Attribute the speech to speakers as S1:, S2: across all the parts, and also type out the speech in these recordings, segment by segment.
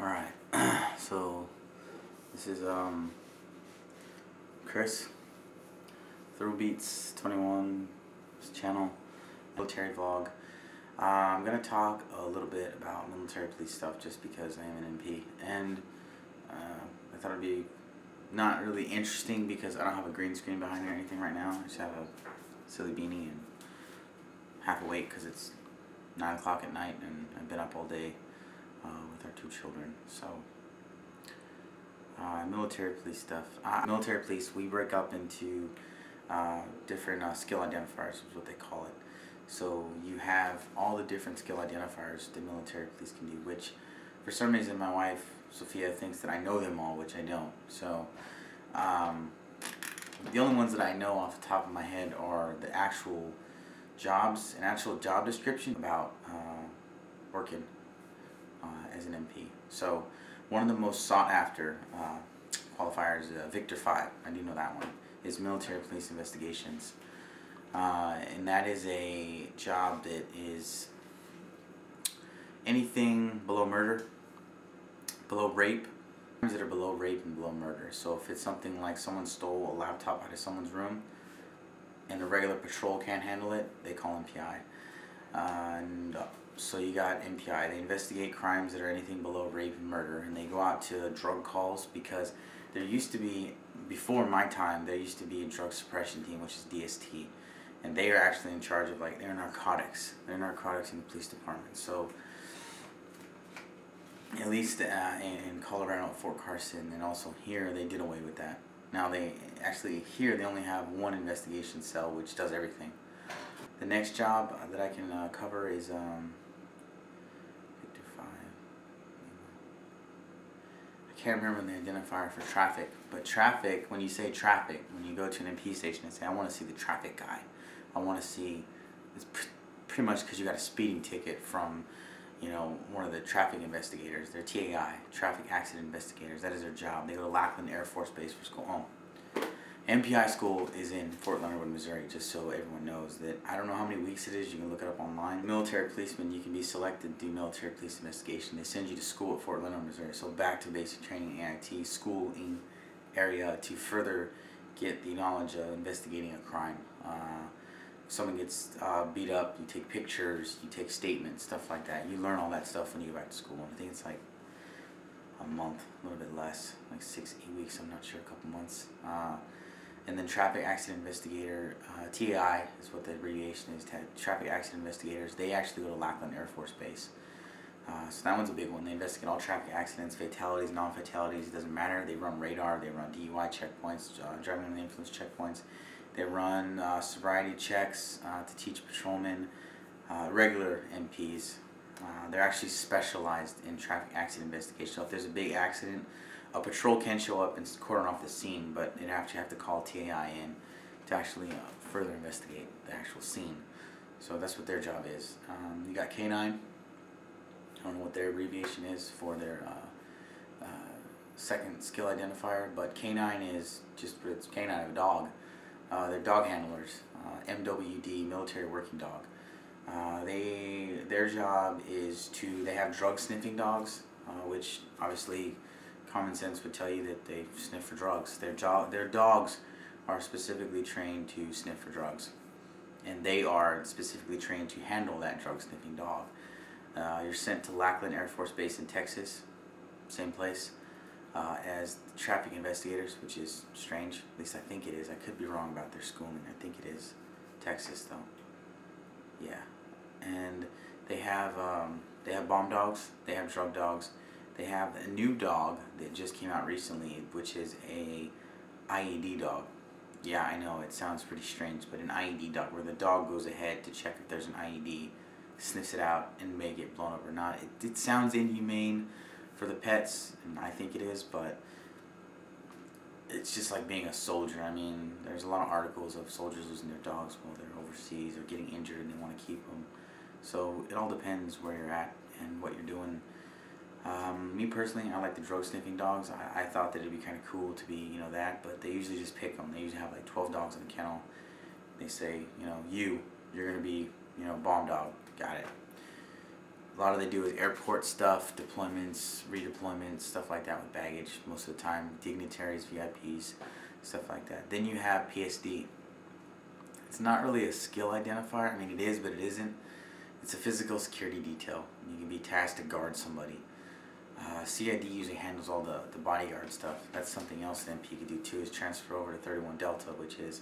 S1: Alright, so this is Chris, Throwbeats 21 channel, military vlog. I'm going to talk a little bit about military police stuff just because I am an MP, and I thought it'd be not really interesting because I don't have a green screen behind me or anything right now. I just have a silly beanie and half awake because it's 9 o'clock at night and I've been up all day with our 2 children. So military police stuff. Military police, we break up into different skill identifiers is what they call it. So you have all the different skill identifiers the military police can do, which for some reason my wife Sophia thinks that I know them all, which I don't. So the only ones that I know off the top of my head are the actual jobs, an actual job description about working as an MP. So one of the most sought after qualifiers, Victor 5, I do know that one, is military police investigations. And that is a job that is anything below murder, below rape, that are below rape and below murder. So if it's something like someone stole a laptop out of someone's room and a regular patrol can't handle it, they call MPI. So you got MPI, they investigate crimes that are anything below rape and murder, and they go out to drug calls because there used to be, before my time, there used to be a drug suppression team, which is DST, and they are actually in charge of, like, they're narcotics in the police department. So at least in Colorado at Fort Carson and also here, they did away with that. Now they actually, here they only have one investigation cell which does everything. The next job that I can cover is Victor 5. I can't remember the identifier for traffic, but traffic, when you say traffic, when you go to an MP station and say, I want to see the traffic guy, I want to see, it's pretty much because you got a speeding ticket from, you know, one of the traffic investigators. They're TAI, traffic accident investigators. That is their job. They go to Lackland Air Force Base for school. MPI school is in Fort Leonard Wood, Missouri, just so everyone knows that. I don't know how many weeks it is. You can look it up online. Military policeman, you can be selected to do military police investigation. They send you to school at Fort Leonard, Missouri. So back to basic training, AIT, schooling area to further get the knowledge of investigating a crime. If someone gets beat up, you take pictures, you take statements, stuff like that. You learn all that stuff when you go back to school. I think it's like a month, a little bit less, like 6-8 weeks, I'm not sure, a couple months. And then traffic accident investigator, TAI is what the abbreviation is, traffic accident investigators. They actually go to Lackland Air Force Base. So that one's a big one. They investigate all traffic accidents, fatalities, non-fatalities, it doesn't matter. They run radar, they run DUI checkpoints, driving under the influence checkpoints. They run sobriety checks to teach patrolmen, regular MPs. They're actually specialized in traffic accident investigation. So if there's a big accident, a patrol can show up and cordon off the scene, but they'd actually have to call TAI in to actually further investigate the actual scene. So that's what their job is. You got K9. I don't know what their abbreviation is for their second skill identifier, but K9 is just, it's K9 of a dog. They're dog handlers, MWD, military working dog. Their job is to, they have drug sniffing dogs, which obviously common sense would tell you that they sniff for drugs. Their dogs are specifically trained to sniff for drugs, and they are specifically trained to handle that drug sniffing dog. You're sent to Lackland Air Force Base in Texas, same place as traffic investigators, which is strange. At least I think it is. I could be wrong about their schooling. I think it is Texas though. Yeah, and they have bomb dogs. They have drug dogs. They have a new dog that just came out recently, which is a IED dog. Yeah, I know, it sounds pretty strange, but an IED dog, where the dog goes ahead to check if there's an IED, sniffs it out, and may get blown up or not. It sounds inhumane for the pets, and I think it is, but it's just like being a soldier. I mean, there's a lot of articles of soldiers losing their dogs while they're overseas or getting injured and they want to keep them. So it all depends where you're at and what you're doing. Me personally, I like the drug sniffing dogs. I thought that it'd be kind of cool to be, you know, that, but they usually just pick them. They usually have like 12 dogs in a kennel. They say, you know, you're going to be, you know, bomb dog. Got it. A lot of they do is airport stuff, deployments, redeployments, stuff like that with baggage most of the time, dignitaries, VIPs, stuff like that. Then you have PSD. It's not really a skill identifier. I mean, it is, but it isn't. It's a physical security detail. You can be tasked to guard somebody. CID usually handles all the bodyguard stuff. That's something else the MP could do too, is transfer over to 31 Delta, which is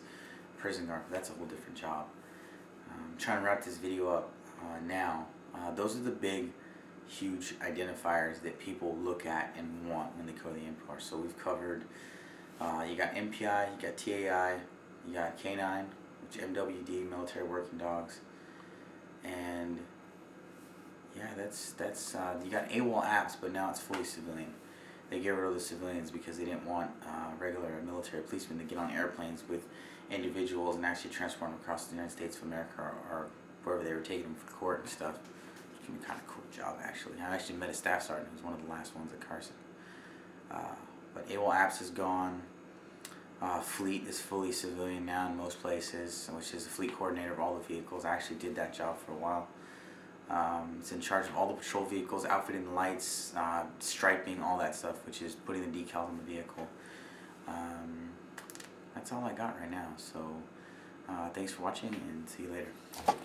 S1: prison guard. That's a whole different job. I'm trying to wrap this video up now. Those are the big, huge identifiers that people look at and want when they go to the MPR. So we've covered, you got MPI, you got TAI, you got K9, which MWD, military working dogs, and yeah, that's you got AWOL apps, but now it's fully civilian. They get rid of the civilians because they didn't want regular military policemen to get on airplanes with individuals and actually transport them across the United States of America or wherever they were taking them for court and stuff. Which can be kind of a cool job, actually. I actually met a staff sergeant who was one of the last ones at Carson. But AWOL apps is gone. Fleet is fully civilian now in most places, which is the fleet coordinator of all the vehicles. I actually did that job for a while. It's in charge of all the patrol vehicles, outfitting the lights, striping, all that stuff, which is putting the decals on the vehicle. That's all I got right now. So thanks for watching, and see you later.